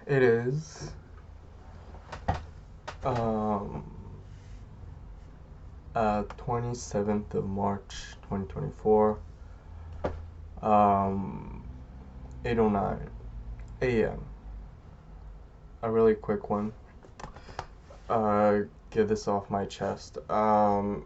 It is um 27th of March 2024, 8:09 a.m. A really quick one. Get this off my chest. One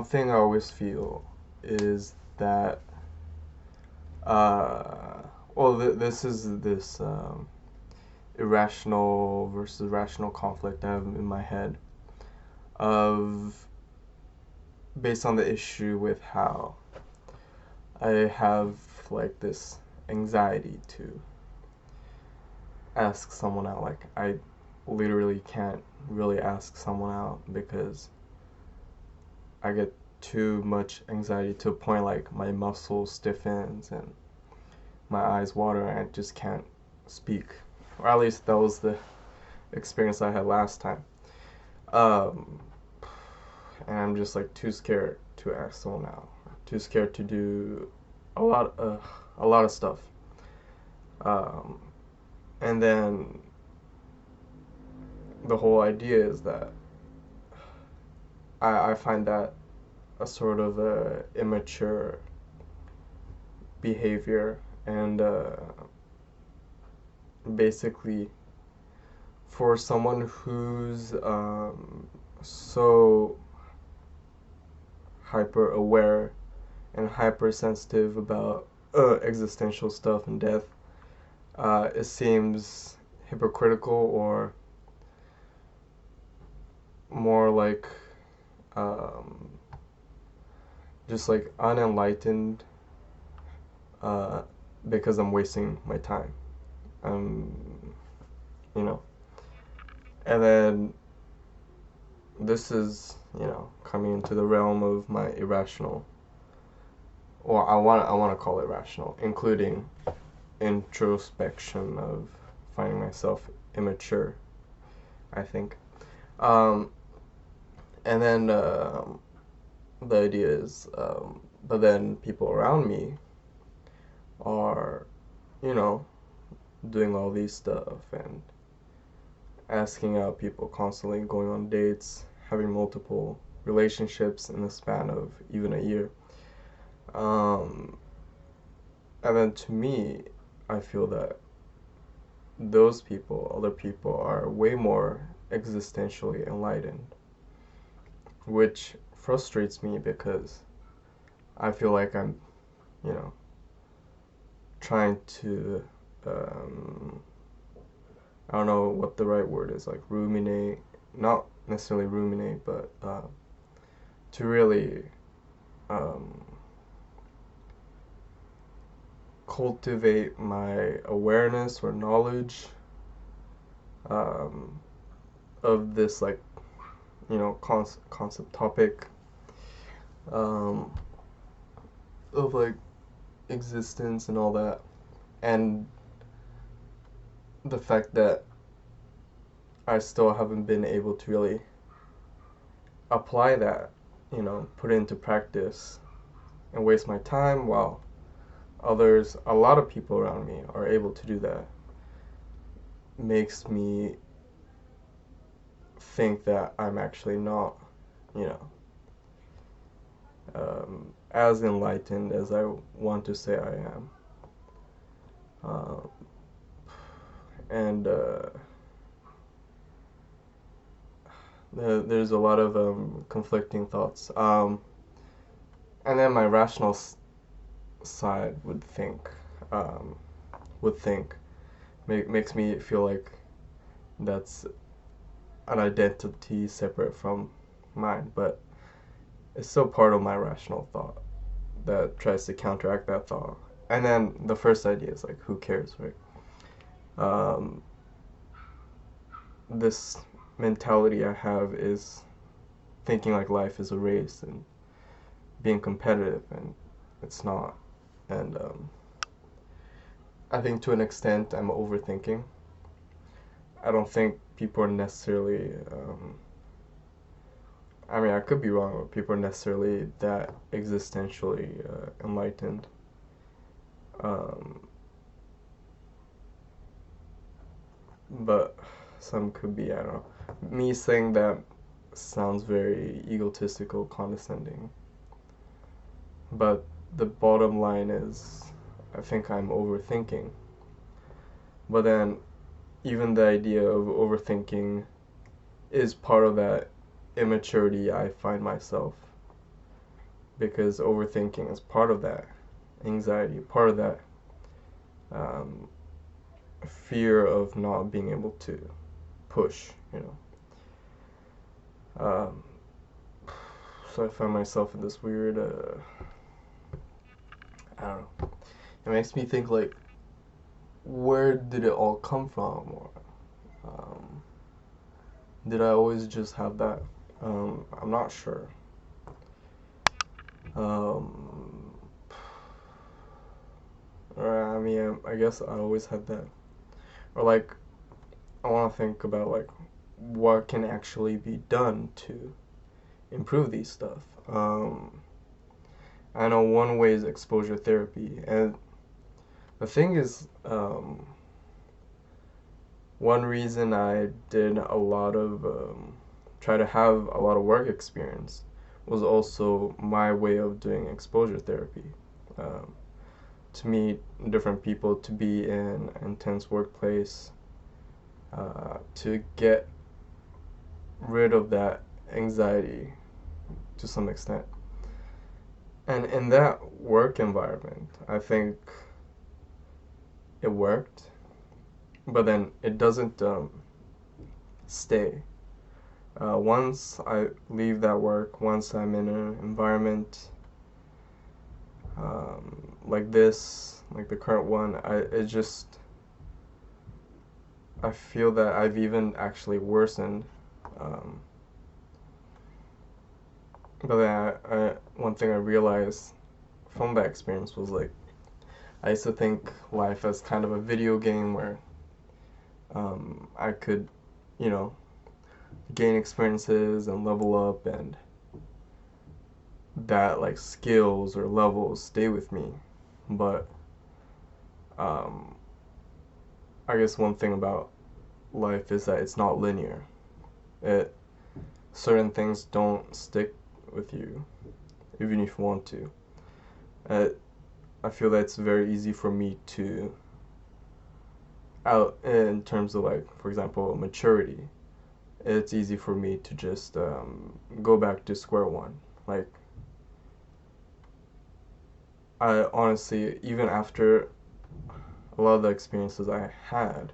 thing I always feel is that this is this irrational versus rational conflict I have in my head of based on the issue with how I have like this anxiety to ask someone out. Like I literally can't really ask someone out because I get too much anxiety to a point like my muscles stiffens and my eyes water and I just can't speak. Or at least that was the experience I had last time. Um, and I'm just like too scared to ask someone out. Too scared to do a lot of stuff. Um, and then the whole idea is that I find that a sort of immature behavior and basically for someone who's so hyper aware and hypersensitive about existential stuff and death, it seems hypocritical or more like um, just like unenlightened uh, because I'm wasting my time. Um, you know, and then this is coming into the realm of my irrational, or I want to call it rational, including introspection of finding myself immature, I think. Um, and then the idea is, but then people around me are, you know, doing all these stuff and asking out people constantly, going on dates, having multiple relationships in the span of even a year. Um, and then to me, I feel that those people, other people, are way more existentially enlightened, which frustrates me because I feel like I'm, you know, trying to, I don't know what the right word is, like ruminate, not necessarily ruminate, but to really um, cultivate my awareness or knowledge um, of this like concept topic um, of like existence and all that, and the fact that I still haven't been able to really apply that, put it into practice and waste my time while others, a lot of people around me are able to do that, makes me think that I'm actually not, you know, as enlightened as I want to say I am. Uh, and there's a lot of conflicting thoughts. And then my rational side um, would think, makes me feel like that's an identity separate from mine, but it's still part of my rational thought that tries to counteract that thought. And then the first idea is like, who cares, right? Um, this mentality I have is thinking like life is a race and being competitive, and it's not. And I think to an extent I'm overthinking. I don't think people are necessarily. I mean, I could be wrong, but people are necessarily that existentially enlightened. Um, but some could be, I don't know. Me saying that sounds very egotistical, condescending. But the bottom line is, I think I'm overthinking. But then, even the idea of overthinking is part of that immaturity I find myself. Because overthinking is part of that anxiety, part of that um, fear of not being able to push, you know. So I find myself in this weird, I don't know. It makes me think like, where did it all come from? Or um, did I always just have that? I'm not sure. Um, or, I mean, I guess I always had that. Or like, I want to think about like, what can actually be done to improve these stuff. I know one way is exposure therapy, and the thing is, one reason I did a lot of try to have a lot of work experience was also my way of doing exposure therapy. Um, to meet different people, to be in an intense workplace, to get rid of that anxiety to some extent. And in that work environment, I think it worked, but then it doesn't stay. Once I leave that work, once I'm in an environment like this, like the current one, I feel that I've even actually worsened. Um, but then one thing I realized from that experience was like, I used to think life as kind of a video game where I could, you know, gain experiences and level up, and that like skills or levels stay with me. But um, I guess one thing about life is that it's not linear. It Certain things don't stick with you, even if you want to. Uh, I feel that it's very easy for me to out in terms of like, for example, maturity. It's easy for me to just go back to square one. Like, I honestly, even after a lot of the experiences I had,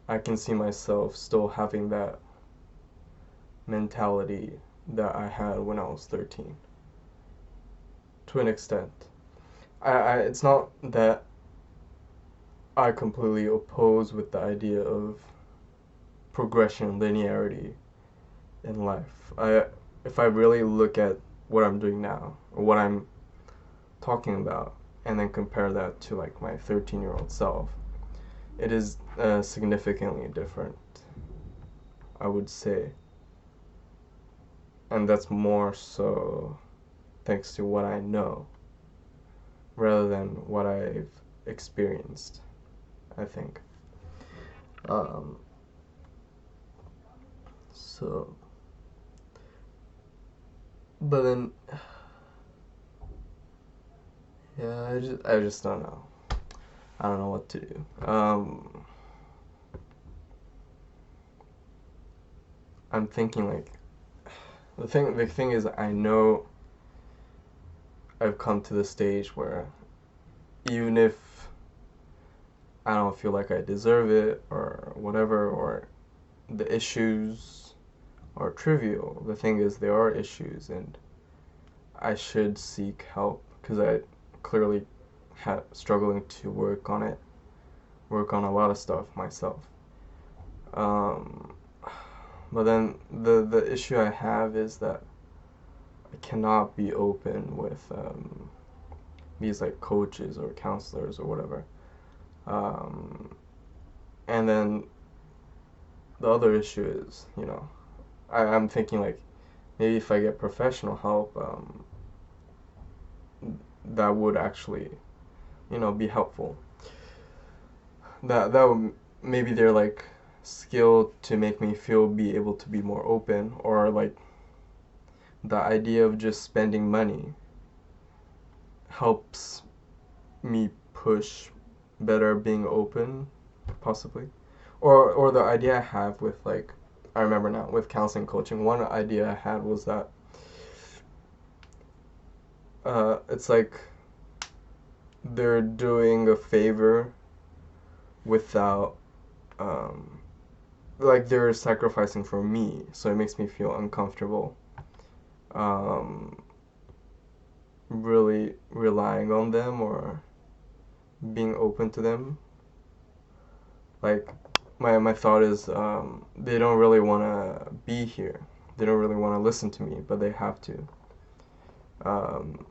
I can see myself still having that mentality that I had when I was 13 to an extent. It's not that I completely oppose with the idea of progression, linearity in life. If I really look at what I'm doing now or what I'm talking about and then compare that to like my 13-year-old self, it is significantly different, I would say. And that's more so thanks to what I know rather than what I've experienced, I think. Um, so, but then, yeah, I just don't know. I don't know what to do. I'm thinking like, the thing is, I know I've come to the stage where even if I don't feel like I deserve it or whatever, or the issues are trivial, the thing is there are issues and I should seek help because I clearly had struggling to work on a lot of stuff myself. Um, but then the issue I have is that I cannot be open with these like coaches or counselors or whatever. Um, and then the other issue is, I'm thinking like maybe if I get professional help, that would actually, be helpful. maybe they're like skill to make me feel be able to be more open, or like the idea of just spending money helps me push better being open, possibly. Or the idea I have with like, I remember now with counseling coaching, one idea I had was that it's like they're doing a favor without like they're sacrificing for me, so it makes me feel uncomfortable um, really relying on them or being open to them. Like my thought is they don't really want to be here. They don't really want to listen to me, but they have to. Um,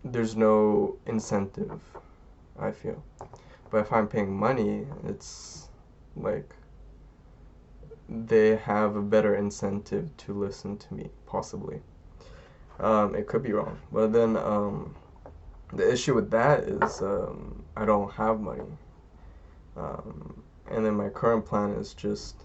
there's no incentive, I feel. But if I'm paying money, it's like they have a better incentive to listen to me, possibly. It could be wrong, but then the issue with that is I don't have money, and then my current plan is just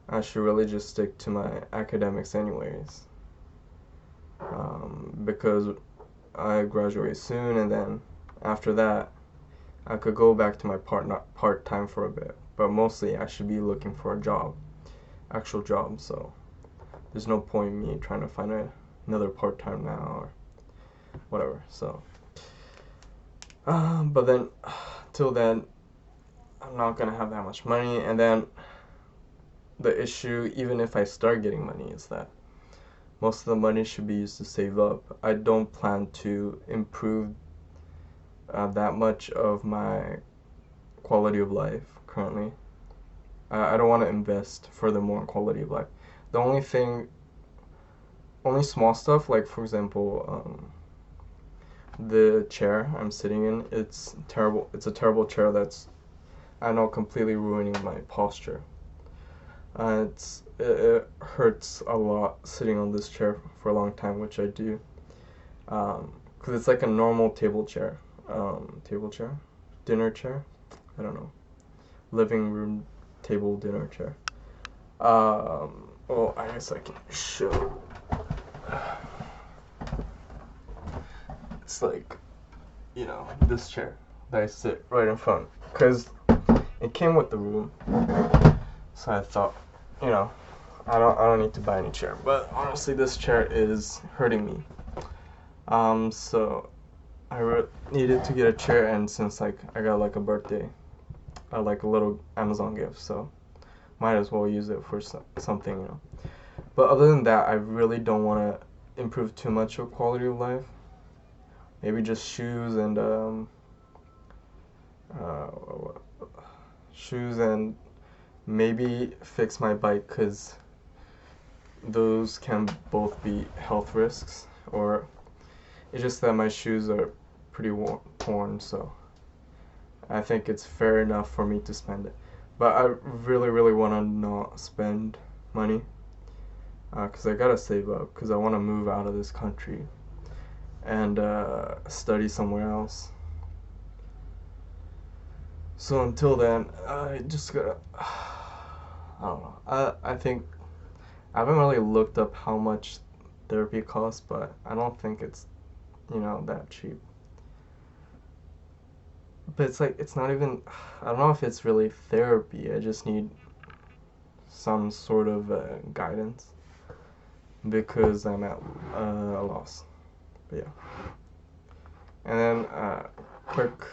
I should really just stick to my academics anyways, because I graduate soon, and then after that I could go back to my part time for a bit, but mostly I should be looking for a job, actual job. So there's no point in me trying to find another part time now or whatever. So, but then till then, I'm not gonna have that much money, and then the issue, even if I start getting money, is that most of the money should be used to save up. I don't plan to improve that much of my quality of life currently. I don't want to invest furthermore in quality of life. The only small stuff, like for example, the chair I'm sitting in, it's terrible. It's a terrible chair that's, I know, completely ruining my posture. It hurts a lot sitting on this chair for a long time, which I do. Because it's like a normal table chair, dinner chair. I don't know, living room table dinner chair. Well, I guess I can show. It's like, this chair that I sit right in front, because it came with the room. So I thought, I don't need to buy any chair. But honestly, this chair is hurting me. So I needed to get a chair, and since like I got like a birthday, like a little Amazon gift, so might as well use it for something. But other than that, I really don't want to improve too much of quality of life. Maybe just uh, shoes and maybe fix my bike, because those can both be health risks, or it's just that my shoes are pretty worn, so I think it's fair enough for me to spend it. But I really, really want to not spend money, because I gotta save up, because I want to move out of this country and study somewhere else. So until then, I just gotta, I don't know. I think I haven't really looked up how much therapy costs, but I don't think it's, that cheap. But it's like, it's not even, I don't know if it's really therapy. I just need some sort of guidance, because I'm at a loss. But yeah. And then, quick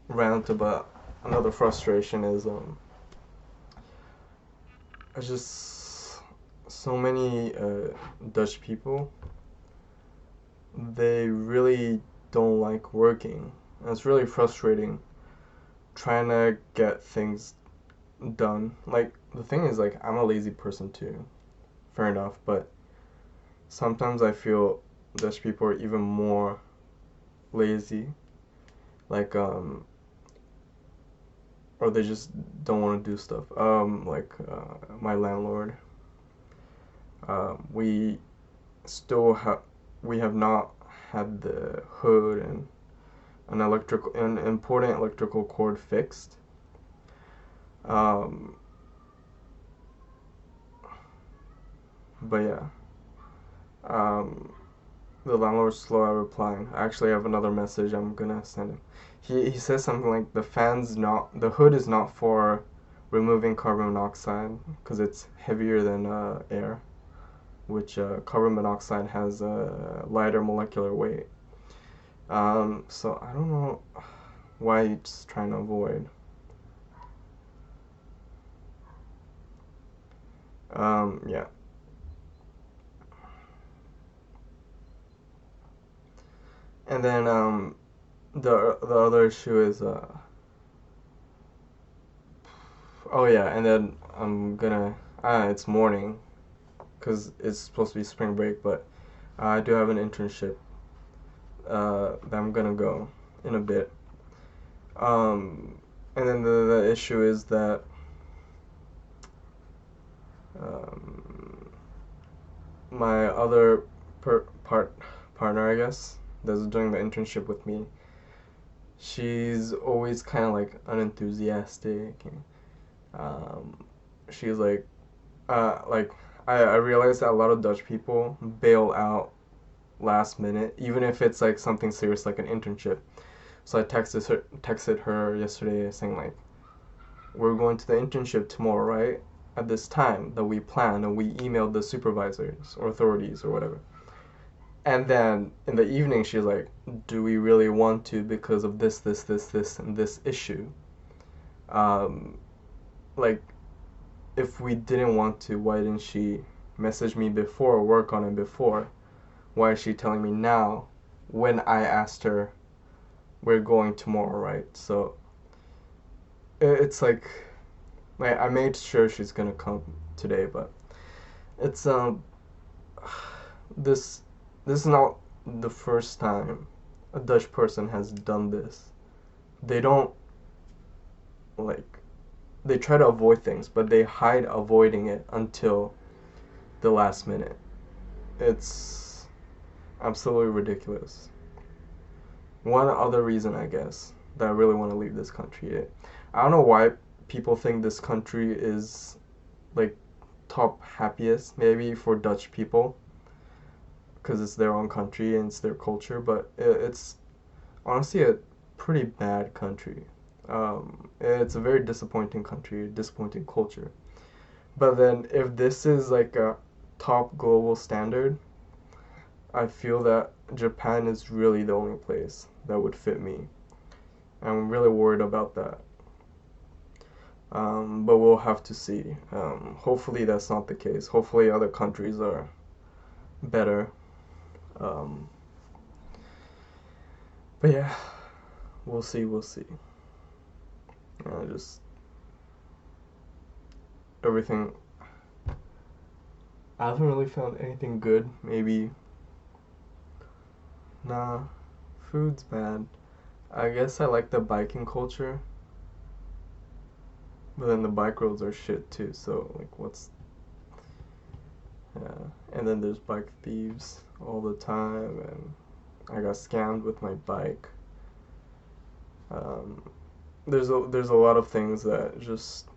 rant about another frustration is, it's just so many Dutch people, they really don't like working. And it's really frustrating trying to get things done. Like, the thing is, like, I'm a lazy person too, fair enough, but sometimes I feel Dutch people are even more lazy. Like, or they just don't want to do stuff. My landlord, we still have, we have not had the hood and an important electrical cord fixed. Um, but yeah, um, the landlord's slow at replying. I actually have another message I'm gonna send him. He says something like the hood is not for removing carbon monoxide because it's heavier than air, which carbon monoxide has a lighter molecular weight. So I don't know why he's trying to avoid. Yeah. And then the other issue is oh yeah, and then I'm gonna it's morning because it's supposed to be spring break, but I do have an internship that I'm gonna go in a bit. Um, and then the issue is that um, my other partner, I guess, that's doing the internship with me, she's always kind of like unenthusiastic. And, she's like I realize that a lot of Dutch people bail out last minute, even if it's like something serious like an internship. So I texted her yesterday saying like, we're going to the internship tomorrow, right? At this time that we planned, and we emailed the supervisors or authorities or whatever. And then in the evening, she's like, do we really want to because of this, and this issue? Um, like, if we didn't want to, why didn't she message me before or work on it before? Why is she telling me now when I asked her, we're going tomorrow, right? So it's like I made sure she's gonna come today, but it's this this is not the first time a Dutch person has done this. They don't like they try to avoid things, but they hide avoiding it until the last minute. It's absolutely ridiculous. One other reason, I guess, that I really want to leave this country. I don't know why people think this country is like top happiest, maybe for Dutch people, because it's their own country and it's their culture, but it's honestly a pretty bad country. It's a very disappointing country, disappointing culture. But then if this is like a top global standard, I feel that Japan is really the only place that would fit me. I'm really worried about that. But we'll have to see. Hopefully that's not the case. Hopefully other countries are better. Um, but yeah, we'll see. We'll see. Just everything. I haven't really found anything good. Maybe. Nah, food's bad. I guess I like the biking culture. But then the bike roads are shit too, so like what's yeah. And then there's bike thieves all the time, and I got scammed with my bike. Um, there's a lot of things that just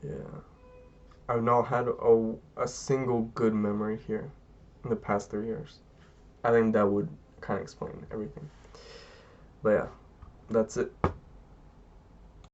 yeah. I've not had a single good memory here in the past 3 years. I think that would kind of explain everything. But yeah, that's it.